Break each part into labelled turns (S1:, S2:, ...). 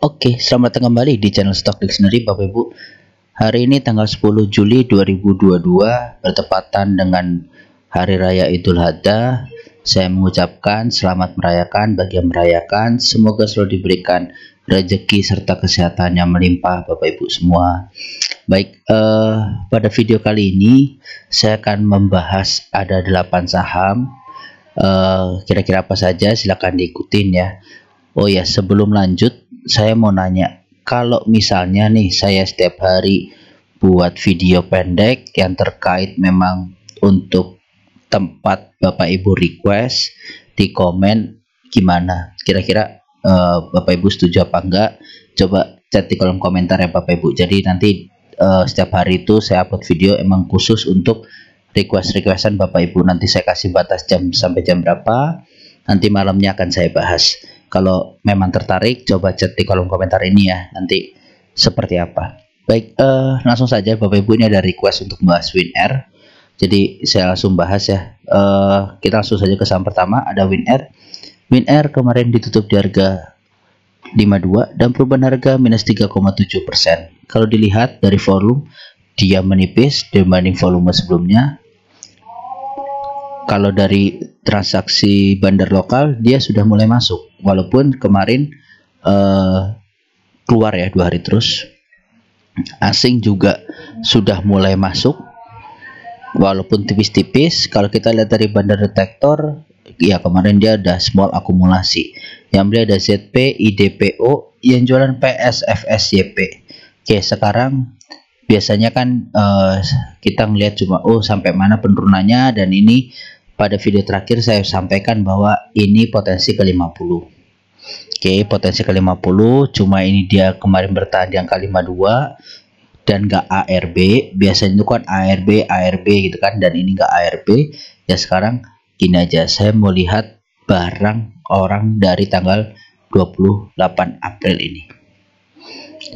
S1: Oke, selamat datang kembali di channel Stock Dictionary Bapak Ibu. Hari ini tanggal 10 Juli 2022 bertepatan dengan Hari Raya Idul Adha. Saya mengucapkan selamat merayakan bagi yang merayakan. Semoga selalu diberikan rezeki serta kesehatan yang melimpah Bapak Ibu semua. Baik, pada video kali ini saya akan membahas ada 8 saham. Kira-kira apa saja, silahkan diikutin ya. Oh ya, sebelum lanjut saya mau nanya, kalau misalnya nih saya setiap hari buat video pendek yang terkait memang untuk tempat Bapak Ibu request di komen, gimana kira-kira Bapak Ibu setuju apa enggak? Coba chat di kolom komentar ya Bapak Ibu. Jadi nanti setiap hari itu saya upload video emang khusus untuk requestan Bapak Ibu. Nanti saya kasih batas jam sampai jam berapa, nanti malamnya akan saya bahas. Kalau memang tertarik, coba chat di kolom komentar ini ya, nanti seperti apa. Baik, langsung saja Bapak Ibu, ini ada request untuk membahas WinR. Jadi saya langsung bahas ya. Kita langsung saja ke saham pertama, ada WinR. WinR kemarin ditutup di harga 52 dan perubahan harga minus 3,7%. Kalau dilihat dari volume, dia menipis dibanding volume sebelumnya. Kalau dari transaksi bandar lokal, dia sudah mulai masuk, walaupun kemarin keluar ya 2 hari terus. Asing juga sudah mulai masuk walaupun tipis-tipis. Kalau kita lihat dari bandar detektor ya, kemarin dia ada small akumulasi. Yang beli ada ZP, IDPO, yang jualan PS, FS, YP. Oke, sekarang biasanya kan kita ngelihat cuma sampai mana penurunannya, dan ini pada video terakhir saya sampaikan bahwa ini potensi ke 50. Oke, potensi ke 50, cuma ini dia kemarin bertahan di angka 52 dan nggak ARB. Biasanya itu kan ARB gitu kan, dan ini nggak ARB. Ya sekarang gini aja, saya mau lihat barang orang dari tanggal 28 April ini.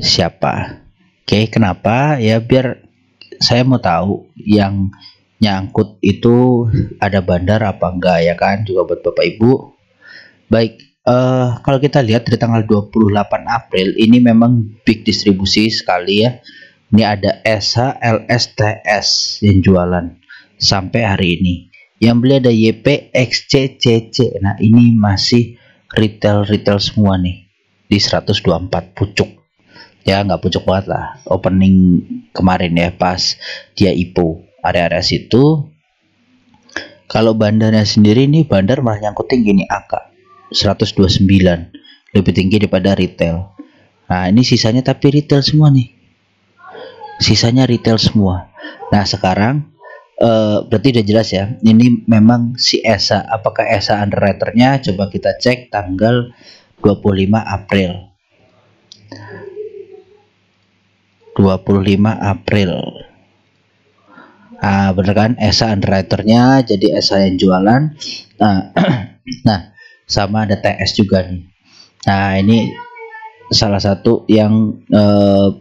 S1: Siapa? Oke, kenapa? Ya biar saya mau tahu yang nyangkut itu ada bandar apa enggak ya kan, juga buat Bapak Ibu. Baik, kalau kita lihat dari tanggal 28 April ini memang big distribusi sekali ya. Ini ada SH, LSTS yang jualan sampai hari ini. Yang beli ada YP, XC, CC. Nah ini masih retail semua nih di 124 pucuk. Ya nggak pucuk banget lah, opening kemarin ya pas dia IPO area-area situ. Kalau bandarnya sendiri, ini bandar malah nyangkutin gini, AK 129, lebih tinggi daripada retail. Nah ini sisanya tapi retail semua nih, sisanya retail semua. Nah sekarang berarti udah jelas ya, ini memang si ESA. Apakah ESA underwriternya? Coba kita cek tanggal 25 April. 25 April. Ah, bener kan, ESA underwriternya, jadi ESA yang jualan. Nah, sama ada TS juga nih. Nah ini salah satu yang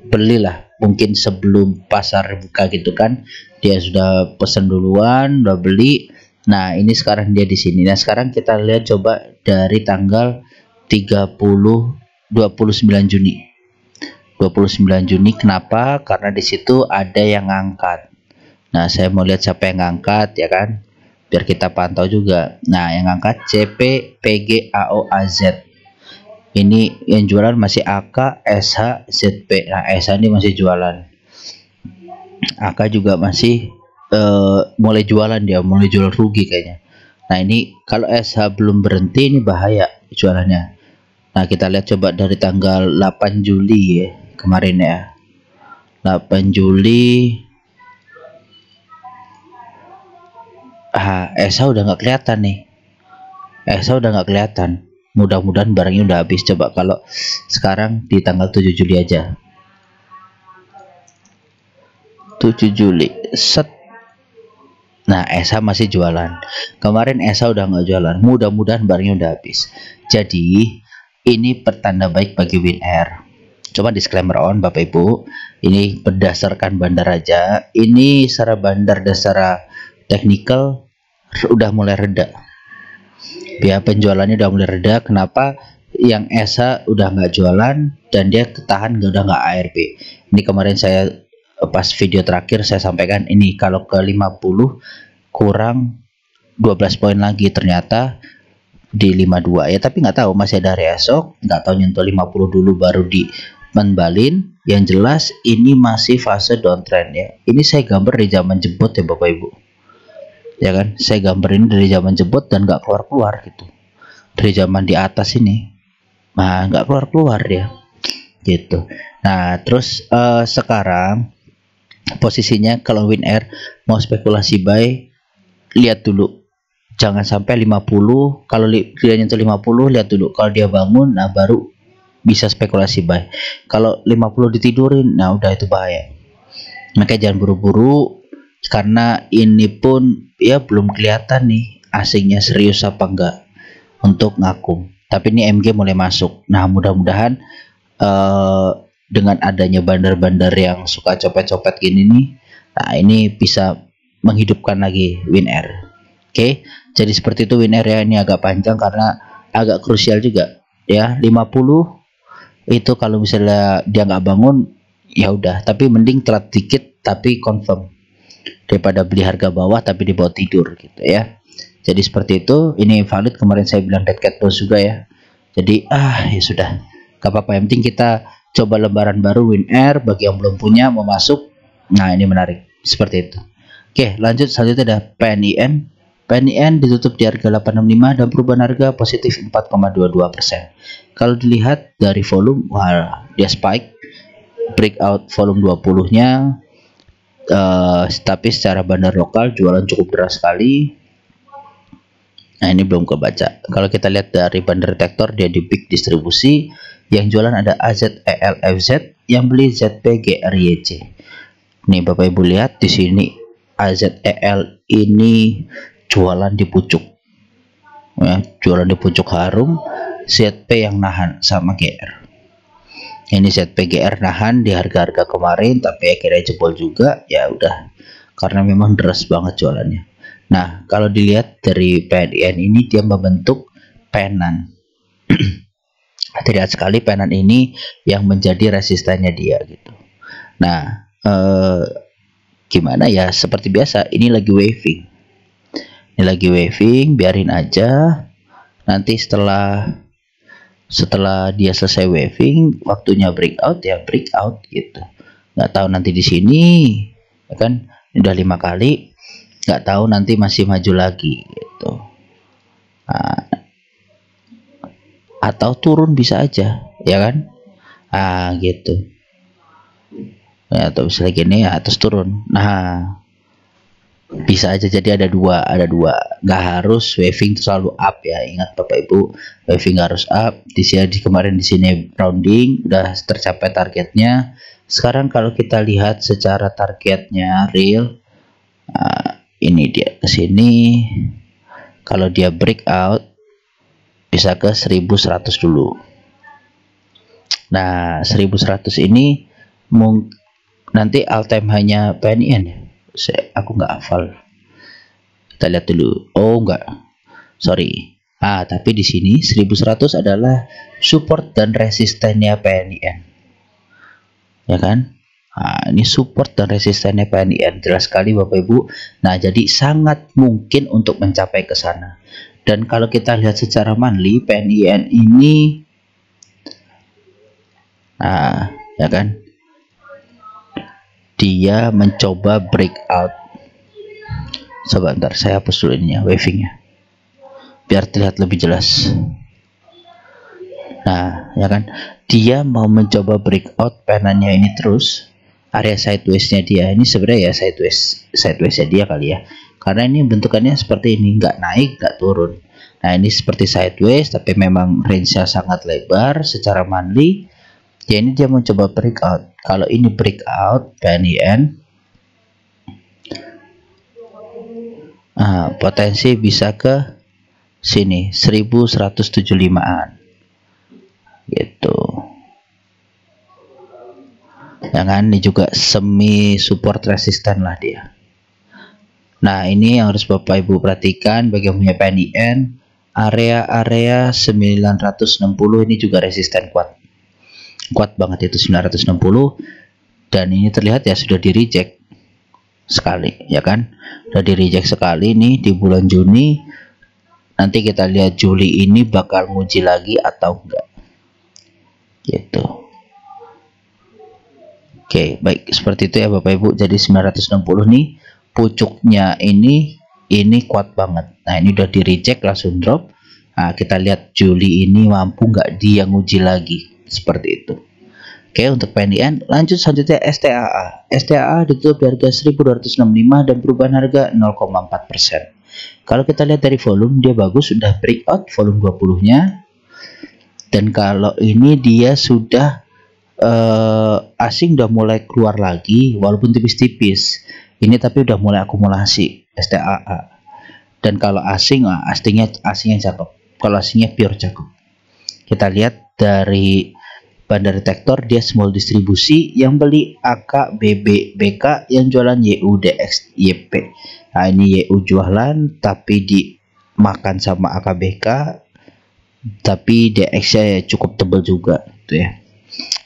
S1: belilah mungkin sebelum pasar buka gitu kan, dia sudah pesan duluan, udah beli. Nah ini sekarang dia di sini. Nah sekarang kita lihat coba dari tanggal 29 Juni. 29 Juni kenapa? Karena di situ ada yang ngangkat. Nah saya mau lihat siapa yang ngangkat ya kan, biar kita pantau juga. Nah yang ngangkat CP, PG, AO, AZ. Ini yang jualan masih AK, SH, ZP. Nah SH ini masih jualan, AK juga masih mulai jualan, dia mulai jual rugi kayaknya. Nah ini kalau SH belum berhenti, ini bahaya jualannya. Nah kita lihat coba dari tanggal 8 Juli ya, kemarin ya, 8 Juli. ESA udah nggak kelihatan nih, ESA udah nggak kelihatan. Mudah-mudahan barangnya udah habis. Coba kalau sekarang di tanggal 7 Juli aja, 7 Juli set. Nah ESA masih jualan, kemarin ESA udah nggak jualan. Mudah-mudahan barangnya udah habis. Jadi ini pertanda baik bagi WinR. Coba disclaimer on Bapak Ibu, ini berdasarkan bandar aja. Ini secara bandar dan secara technical udah mulai reda. Biaya penjualannya udah mulai reda. Kenapa? yang ESA udah nggak jualan dan dia ketahan udah nggak ARB. Ini kemarin saya pas video terakhir saya sampaikan ini kalau ke 50 kurang 12 poin lagi, ternyata di 52 ya, tapi nggak tahu masih ada hari esok, nggak tahu nyentuh 50 dulu baru di membalin. Yang jelas ini masih fase downtrend ya. Ini saya gambar di zaman jebot ya Bapak Ibu, ya kan, saya gambar ini dari zaman jebot dan nggak keluar gitu, dari zaman di atas ini, nah nggak keluar ya gitu. Nah terus sekarang posisinya kalau WinR mau spekulasi buy, lihat dulu jangan sampai 50. Kalau dia nyentuh 50 lihat dulu, kalau dia bangun nah baru bisa spekulasi buy. Kalau 50 ditidurin nah udah itu bahaya. Makanya jangan buru-buru, karena ini pun ya belum kelihatan nih asingnya serius apa enggak untuk ngakum. Tapi ini MG mulai masuk. Nah mudah-mudahan dengan adanya bandar-bandar yang suka copet-copet gini nih, nah ini bisa menghidupkan lagi WinR. Oke, jadi seperti itu WinR ya. Ini agak panjang karena agak krusial juga ya. 50 itu kalau misalnya dia nggak bangun ya udah, tapi mending telat dikit tapi confirm daripada beli harga bawah tapi dibawa tidur gitu ya. Jadi seperti itu. Ini valid, kemarin saya bilang dead cat boss juga ya. Jadi ya sudah, gak apa-apa, yang penting kita coba lembaran baru WinR. Bagi yang belum punya mau masuk, nah ini menarik seperti itu. Oke, lanjut. Selanjutnya ada PNIN. PNIN ditutup di harga 865 dan perubahan harga positif 4,22%. Kalau dilihat dari volume, wah dia spike, breakout volume 20 nya, tapi secara bandar lokal jualan cukup deras sekali. Nah ini belum kebaca. Kalau kita lihat dari bandar detektor, dia di big distribusi, yang jualan ada AZELFZ, yang beli ZPGRYC. Nih Bapak Ibu lihat di sini AZEL ini jualan di pucuk ya, jualan di pucuk harum. ZP yang nahan sama GR. Ini ZPGR nahan di harga-harga kemarin tapi akhirnya jebol juga, ya udah karena memang deras banget jualannya. Nah kalau dilihat dari PNIN ini dia membentuk penan. Terlihat sekali penan ini yang menjadi resistennya dia gitu. Nah gimana ya, seperti biasa ini lagi waving. Ini lagi waving, biarin aja. Nanti setelah dia selesai waving, waktunya breakout ya breakout gitu. Nggak tahu nanti di sini, ya kan udah 5 kali, nggak tahu nanti masih maju lagi gitu. Nah, atau turun bisa aja, ya kan? Gitu. Ya, atau misalnya gini ya, terus turun. Nah bisa aja, jadi ada dua, nggak harus waving selalu up ya. Ingat Bapak Ibu, waving harus up. Di kemarin di sini rounding udah tercapai targetnya. Sekarang kalau kita lihat secara targetnya real, ini dia ke sini. Kalau dia breakout bisa ke 1100 dulu. Nah 1100 ini nanti all time high-nya PNIN ya. Aku nggak hafal, kita lihat dulu. Oh enggak, sorry. Tapi di sini 1100 adalah support dan resistennya PNIN, ya kan? Ini support dan resistennya PNIN, jelas sekali Bapak Ibu. Nah jadi sangat mungkin untuk mencapai ke sana. Dan kalau kita lihat secara monthly, PNIN ini ya kan, dia mencoba breakout. Sebentar, saya hapus dulu ininya, wavingnya, biar terlihat lebih jelas. Nah, ya kan, dia mau mencoba breakout penannya ini terus. Area sideways-nya dia ini sebenarnya ya sideways-nya dia kali ya. Karena ini bentukannya seperti ini, nggak naik, nggak turun. Nah, ini seperti sideways, tapi memang range-nya sangat lebar secara monthly. Ya ini dia mencoba breakout. Kalau ini breakout PNIN, potensi bisa ke sini 1175-an gitu. Jangan, ini juga semi support resisten lah dia. Nah ini yang harus Bapak Ibu perhatikan bagi yang punya PNIN. area 960 ini juga resisten kuat banget itu 960, dan ini terlihat ya sudah di reject sekali ya kan, sudah di reject sekali nih di bulan Juni. Nanti kita lihat Juli ini bakal nguji lagi atau enggak gitu. Oke, baik, seperti itu ya Bapak Ibu. Jadi 960 nih pucuknya ini kuat banget. Nah, ini udah di reject langsung drop. Nah, kita lihat Juli ini mampu nggak dia nguji lagi, seperti itu. Oke, untuk PNIN lanjut selanjutnya STAA. STAA ditutup di harga 1265 dan perubahan harga 0,4%. Kalau kita lihat dari volume, dia bagus, sudah breakout volume 20-nya. Dan kalau ini dia sudah asing udah mulai keluar lagi walaupun tipis-tipis ini, tapi udah mulai akumulasi STAA. Dan kalau asing, asingnya cakep, kalau asingnya pure cakep. Kita lihat dari bandar detektor, dia small distribusi, yang beli AK BB BK, yang jualan YU DX YP. Nah, ini YU jualan tapi dimakan sama AK BK, tapi DX nya cukup tebal juga gitu ya.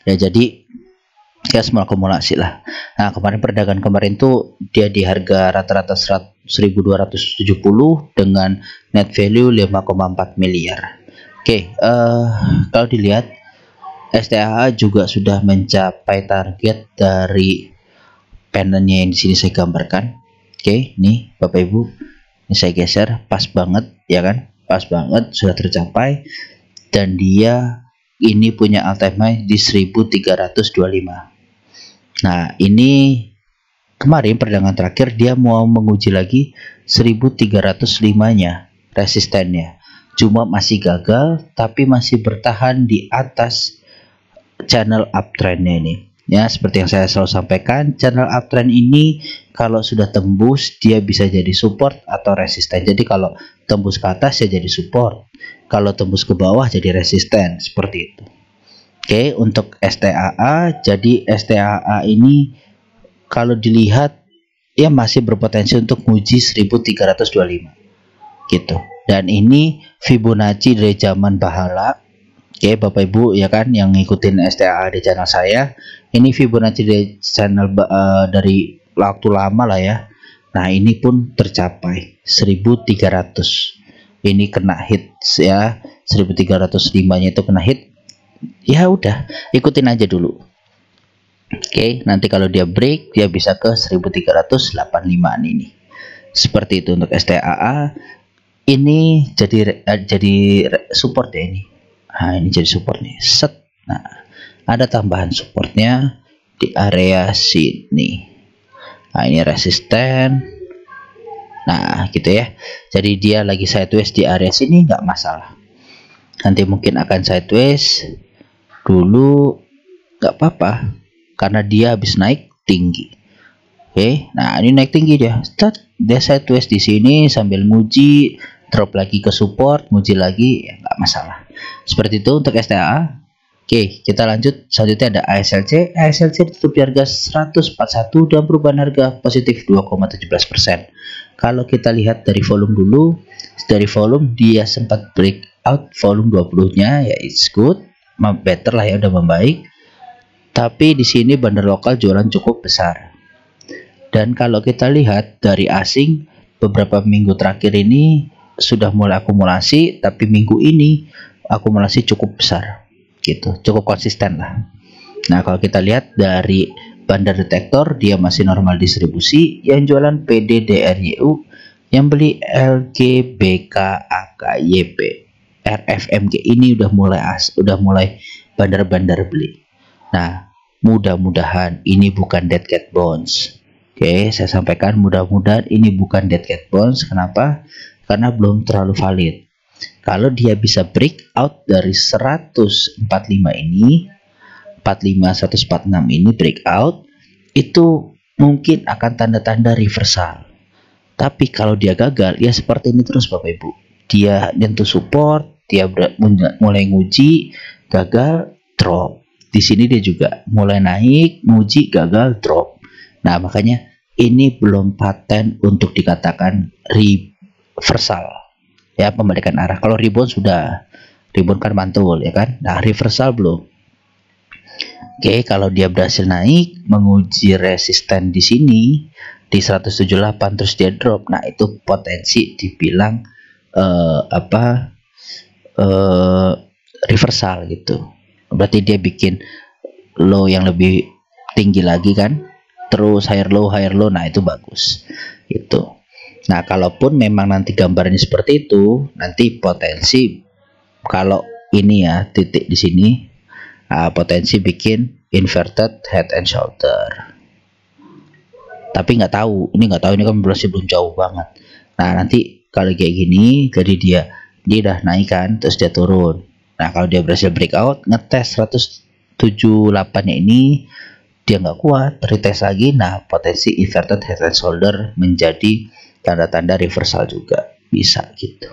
S1: Ya, jadi ya semua akumulasi lah. Nah, kemarin perdagangan kemarin tuh dia di harga rata-rata 1270 dengan net value 5,4 miliar. Oke, kalau dilihat STAA juga sudah mencapai target dari panelnya yang di sini saya gambarkan. Oke, nih Bapak Ibu, ini saya geser, pas banget ya kan, pas banget sudah tercapai, dan dia ini punya all time high di 1325. Nah, ini kemarin perdagangan terakhir dia mau menguji lagi 1305-nya resistennya. Cuma masih gagal, tapi masih bertahan di atas channel uptrendnya ini. Ya, seperti yang saya selalu sampaikan, channel uptrend ini kalau sudah tembus dia bisa jadi support atau resisten. Jadi kalau tembus ke atas ya jadi support, kalau tembus ke bawah jadi resisten, seperti itu. Oke, untuk STAA, jadi STAA ini kalau dilihat ya masih berpotensi untuk menguji 1325 gitu. Dan ini Fibonacci dari zaman Bahala. Oke, Bapak Ibu ya kan yang ngikutin STAA di channel saya, ini Fibonacci dari channel dari waktu lama lah ya. Nah, ini pun tercapai 1300. Ini kena hit ya, 1305-nya itu kena hit. Ya udah, ikutin aja dulu. Oke, nanti kalau dia break dia bisa ke 1385-an ini. Seperti itu untuk STAA. Ini jadi support ya ini. Nah, ini jadi support nih. Set. Nah, ada tambahan supportnya di area sini. Nah, ini resisten. Nah, gitu ya. Jadi dia lagi sideways di area sini nggak masalah. Nanti mungkin akan sideways dulu, nggak apa-apa karena dia habis naik tinggi. Oke, nah ini naik tinggi dia. Dia sideways di sini sambil nguji, drop lagi ke support, nguji lagi, ya nggak masalah. Seperti itu untuk STAA. Oke, kita lanjut. Selanjutnya ada ASLC. ASLC ditutup di harga 141 dan perubahan harga positif 2,17%. Kalau kita lihat dari volume dulu, dari volume dia sempat breakout volume 20-nya, ya it's good, better lah ya, udah membaik. Tapi di sini bandar lokal jualan cukup besar. Dan kalau kita lihat dari asing, beberapa minggu terakhir ini sudah mulai akumulasi, tapi minggu ini akumulasi cukup besar gitu, cukup konsisten lah. Nah, kalau kita lihat dari bandar detektor, dia masih normal distribusi, yang jualan PDDRYU, yang beli LGBK AKYP RFMG ini udah mulai bandar-bandar beli. Nah, mudah-mudahan ini bukan dead cat bounce. Oke, saya sampaikan mudah-mudahan ini bukan dead cat bounce. Kenapa? Karena belum terlalu valid. Kalau dia bisa breakout dari 145 ini, 45 146 ini breakout, itu mungkin akan tanda-tanda reversal. Tapi kalau dia gagal, ya seperti ini terus Bapak Ibu. Dia nyentuh support, dia mulai nguji, gagal, drop. Di sini dia juga mulai naik, nguji, gagal, drop. Nah, makanya ini belum paten untuk dikatakan reversal. ya, pembalikan arah. Kalau rebound sudah, rebound kan mantul ya kan. Nah, reversal belum. Oke, kalau dia berhasil naik menguji resisten di sini di 178 terus dia drop, nah itu potensi dibilang reversal gitu. Berarti dia bikin low yang lebih tinggi lagi kan, terus higher low, nah itu bagus itu. Nah, kalaupun memang nanti gambarnya seperti itu, nanti potensi kalau ini ya titik di sini, potensi bikin inverted head and shoulder. Tapi nggak tahu, ini kan masih belum jauh banget. Nah, nanti kalau kayak gini, jadi dia udah naik kan, terus dia turun. Nah, kalau dia berhasil breakout, ngetes 178 nya ini dia nggak kuat, retest lagi, nah potensi inverted head and shoulder menjadi tanda-tanda reversal juga bisa gitu.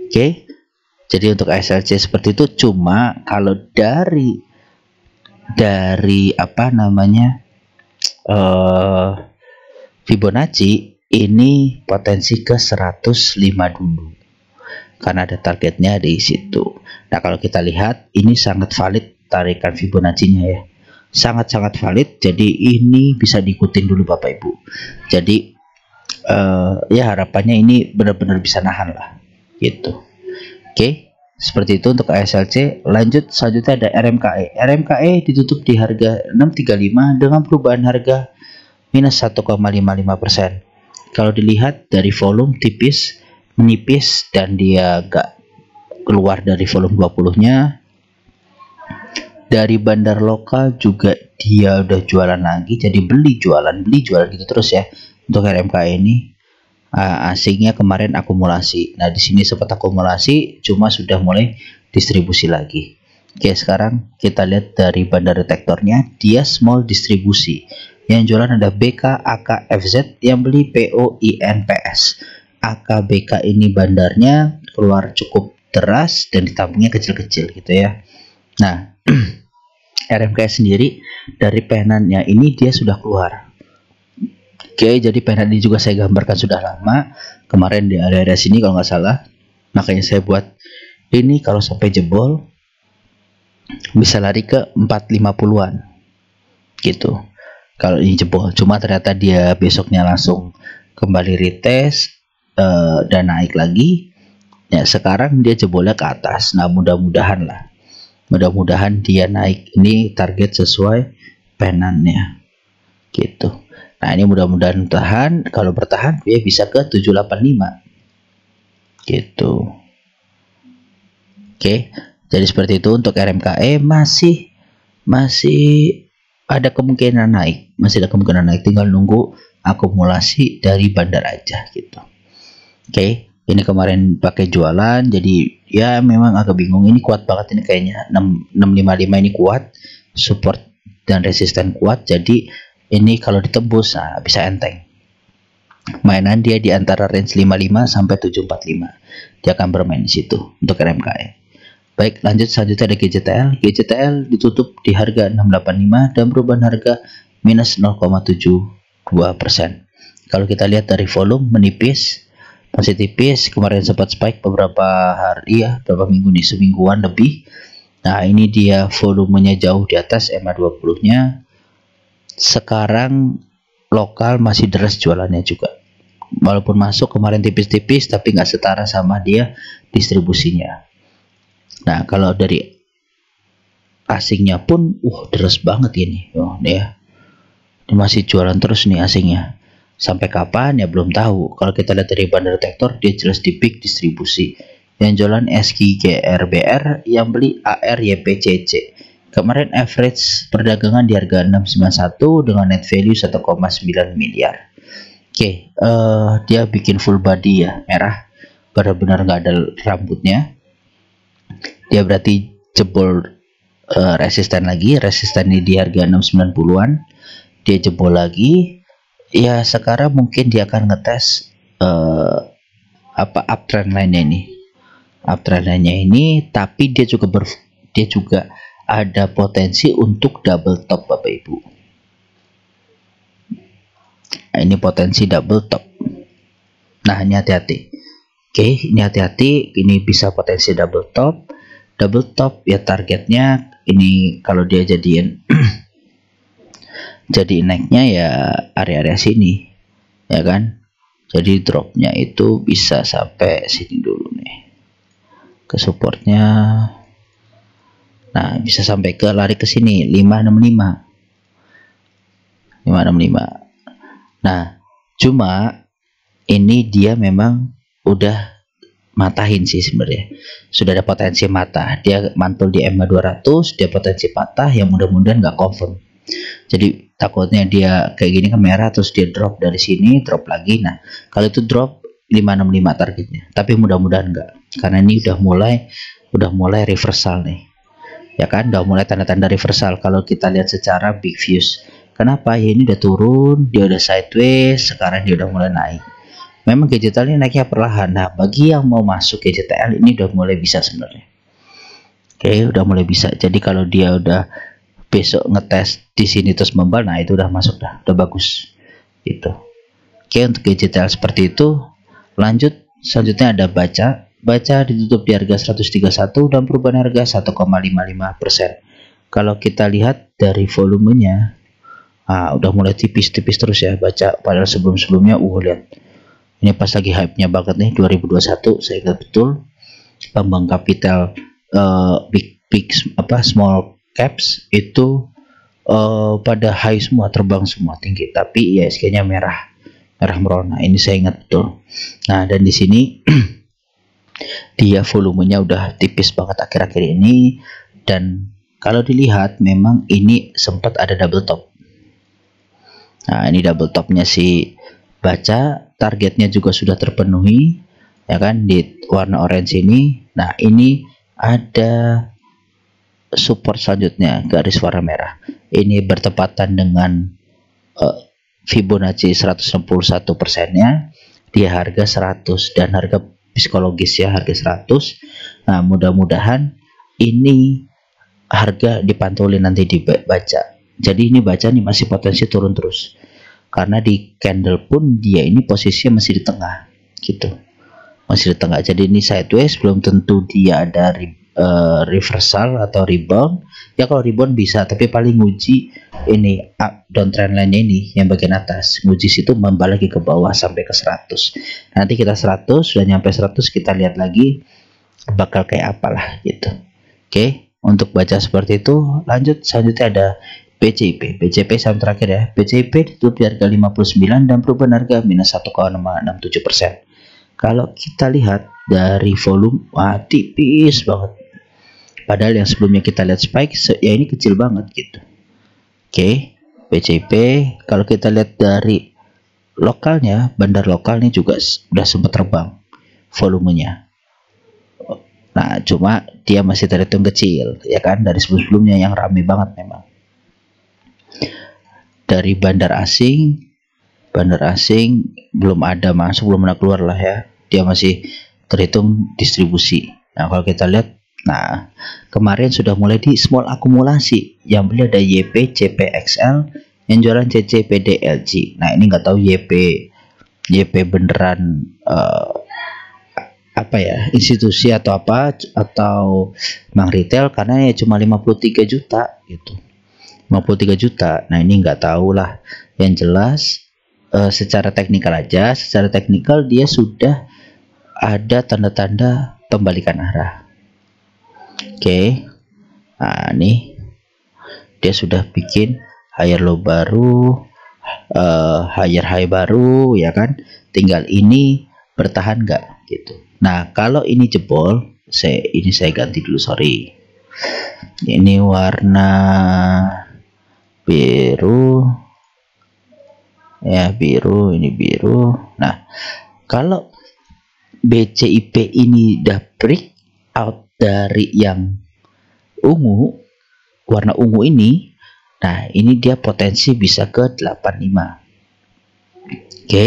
S1: Oke, jadi untuk SLC seperti itu. Cuma kalau dari apa namanya Fibonacci ini potensi ke 105 dulu karena ada targetnya di situ. Nah, kalau kita lihat ini sangat valid tarikan Fibonacci-nya ya, sangat-sangat valid. Jadi ini bisa diikutin dulu Bapak Ibu. Jadi ya harapannya ini benar-benar bisa nahan lah gitu. Oke, seperti itu untuk ASLC. Lanjut, selanjutnya ada RMKE. RMKE ditutup di harga 635 dengan perubahan harga minus 1,55%. Kalau dilihat dari volume tipis, menipis, dan dia gak keluar dari volume 20-nya. Dari bandar lokal juga dia udah jualan lagi, jadi beli jualan gitu terus ya untuk RMKE ini. Asingnya kemarin akumulasi. Nah, di sini sempat akumulasi, cuma sudah mulai distribusi lagi. Oke, sekarang kita lihat dari bandar detektornya, dia small distribusi. Yang jualan ada BK, AK, FZ, yang beli PO, IN, PS. AK, BK ini bandarnya keluar cukup deras dan ditampungnya kecil-kecil gitu ya. Nah, RMKE sendiri dari penannya ini dia sudah keluar. Oke, jadi penan ini juga saya gambarkan sudah lama kemarin di area sini kalau nggak salah. Makanya saya buat ini kalau sampai jebol bisa lari ke 450-an gitu. Kalau ini jebol, cuma ternyata dia besoknya langsung kembali retest dan naik lagi. Ya, sekarang dia jebolnya ke atas. Nah, mudah-mudahan lah. Mudah-mudahan dia naik. Ini target sesuai penannya gitu. Nah, ini mudah-mudahan tahan. Kalau bertahan dia bisa ke 785 gitu. Oke, jadi seperti itu untuk RMKE. Masih ada kemungkinan naik, tinggal nunggu akumulasi dari bandar aja gitu. Oke, ini kemarin pakai jualan, jadi ya memang agak bingung. Ini kuat banget ini kayaknya, 655 ini kuat, support dan resisten kuat. Jadi ini kalau ditembus bisa enteng. Mainan dia di antara range 55 sampai 745. Dia akan bermain di situ untuk RMKE. Baik, lanjut selanjutnya ada GJTL. GJTL ditutup di harga 685 dan perubahan harga minus 0,72%. Kalau kita lihat dari volume menipis, masih tipis. Kemarin sempat spike beberapa hari ya, beberapa minggu nih, semingguan lebih. Nah, ini dia volumenya jauh di atas MA20-nya. Sekarang lokal masih deras jualannya juga, walaupun masuk kemarin tipis-tipis tapi nggak setara sama dia distribusinya. Nah, kalau dari asingnya pun deras banget ini. Dia masih jualan terus nih asingnya. Sampai kapan ya belum tahu. Kalau kita lihat dari bandar detektor, dia jelas di peak distribusi. Yang jualan SKGRBR, yang beli ARYPCC. Kemarin average perdagangan di harga 691 dengan net value 1,9 miliar. Oke, dia bikin full body ya, merah, benar-benar nggak ada rambutnya. Dia berarti jebol resisten lagi, resisten ini di harga 690-an. Dia jebol lagi. Ya, sekarang mungkin dia akan ngetes uptrend line-nya ini. Uptrend line-nya ini, tapi dia juga ada potensi untuk double top Bapak Ibu. Nah, ini potensi double top. Nah, ini hati-hati. Oke, ini hati-hati, ini bisa potensi double top. Double top ya targetnya ini kalau dia jadiin jadi naiknya ya area-area sini, ya kan? Jadi dropnya itu bisa sampai sini dulu nih, ke supportnya. Nah, bisa sampai ke lari ke sini 565. Nah, cuma ini dia memang udah matahin sih sebenarnya, sudah ada potensi mata, dia mantul di EMA 200, dia potensi patah yang mudah-mudahan nggak confirm. Jadi takutnya dia kayak gini kan merah terus dia drop dari sini, drop lagi. Nah, kalau itu drop 565 targetnya, tapi mudah-mudahan enggak, karena ini udah mulai reversal nih, ya kan, udah mulai tanda-tanda reversal. Kalau kita lihat secara big views, kenapa ya, ini udah turun, dia udah sideways, sekarang dia udah mulai naik. Memang GJTL ini naiknya perlahan. Nah, bagi yang mau masuk GJTL ini udah mulai bisa sebenarnya. Oke, udah mulai bisa. Jadi kalau dia udah besok ngetes di sini terus membal, nah itu udah masuk, udah bagus gitu. Oke, untuk GJTL seperti itu. Lanjut, selanjutnya ada baca ditutup di harga 131 dan perubahan harga 1,55%. Kalau kita lihat dari volumenya, udah mulai tipis-tipis terus ya baca, padahal sebelum-sebelumnya lihat. Ini pas lagi hype-nya banget nih 2021, saya ingat betul. Bambang Capital small caps itu pada high semua, terbang semua tinggi, tapi ISG-nya merah merona. Ini saya ingat betul. Nah, dan di sini dia volumenya udah tipis banget akhir-akhir ini, dan kalau dilihat memang ini sempat ada double top. Nah, ini double topnya si baca, targetnya juga sudah terpenuhi, ya kan, di warna orange ini. Nah, ini ada support selanjutnya, garis warna merah. Ini bertepatan dengan Fibonacci 161%-nya, dia harga 100 dan harga psikologis ya, harga 100. Nah, mudah-mudahan ini harga dipantulin nanti di baca. Jadi ini baca nih masih potensi turun terus, karena di candle pun dia ini posisinya masih di tengah gitu, masih di tengah. Jadi ini sideways, belum tentu dia ada reversal atau rebound. Ya kalau rebound bisa, tapi paling nguji ini downtrend line ini yang bagian atas, nguji situ membalik lagi ke bawah sampai ke 100. Nanti kita 100 sudah nyampe 100, kita lihat lagi bakal kayak apalah gitu. Oke, untuk baca seperti itu. Lanjut, selanjutnya ada PCIP saham terakhir ya. PCIP ditutup di harga 59 dan perubahan harga minus 1,67%. Kalau kita lihat dari volume, tipis banget. Padahal yang sebelumnya kita lihat spike, ya ini kecil banget gitu. Oke, PCIP kalau kita lihat dari lokalnya, bandar lokal ini juga udah sempat terbang volumenya. Nah, cuma dia masih terhitung kecil, ya kan, dari sebelum-sebelumnya yang rame banget memang. Dari bandar asing belum ada masuk, belum ada keluar lah ya, dia masih terhitung distribusi. Nah, kalau kita lihat, nah kemarin sudah mulai di small akumulasi, yang beli ada YP, CPXL, yang jualan CCPD, LG. Nah, ini nggak tahu YP beneran apa ya, institusi atau apa, atau memang retail, karena ya cuma 53 juta gitu, 53 juta. Nah, ini nggak tahu lah. Yang jelas secara teknikal aja, secara teknikal dia sudah ada tanda-tanda pembalikan arah. Oke, nah nih dia sudah bikin higher low baru, higher high baru, ya kan, tinggal ini bertahan nggak gitu. Nah, kalau ini jebol, saya ganti dulu, sorry, ini warna biru ya, ini biru. Nah, kalau BCIP ini udah break out dari yang ungu, warna ungu ini, nah ini dia potensi bisa ke 85. Oke,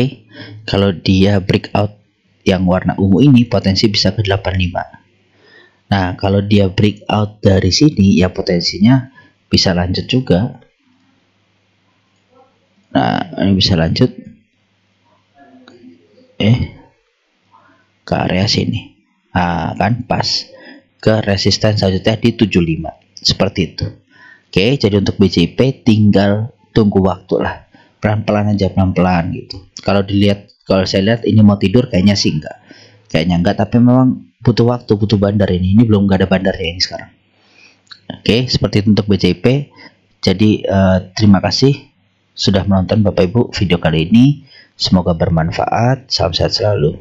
S1: kalau dia breakout yang warna ungu ini, potensi bisa ke 85. Nah, kalau dia breakout dari sini, ya potensinya bisa lanjut juga. Nah, ini bisa lanjut. ke area sini. Nah, kan pas ke resisten selanjutnya di 75 seperti itu. Oke, jadi untuk BCP tinggal tunggu waktu lah, pelan-pelan aja, pelan-pelan gitu. Kalau saya lihat ini mau tidur, kayaknya sih enggak, tapi memang butuh waktu, butuh bandar ini belum nggak ada bandarnya ini sekarang. Oke, seperti itu untuk BCP. Jadi terima kasih sudah menonton Bapak Ibu video kali ini, semoga bermanfaat. Salam sehat selalu.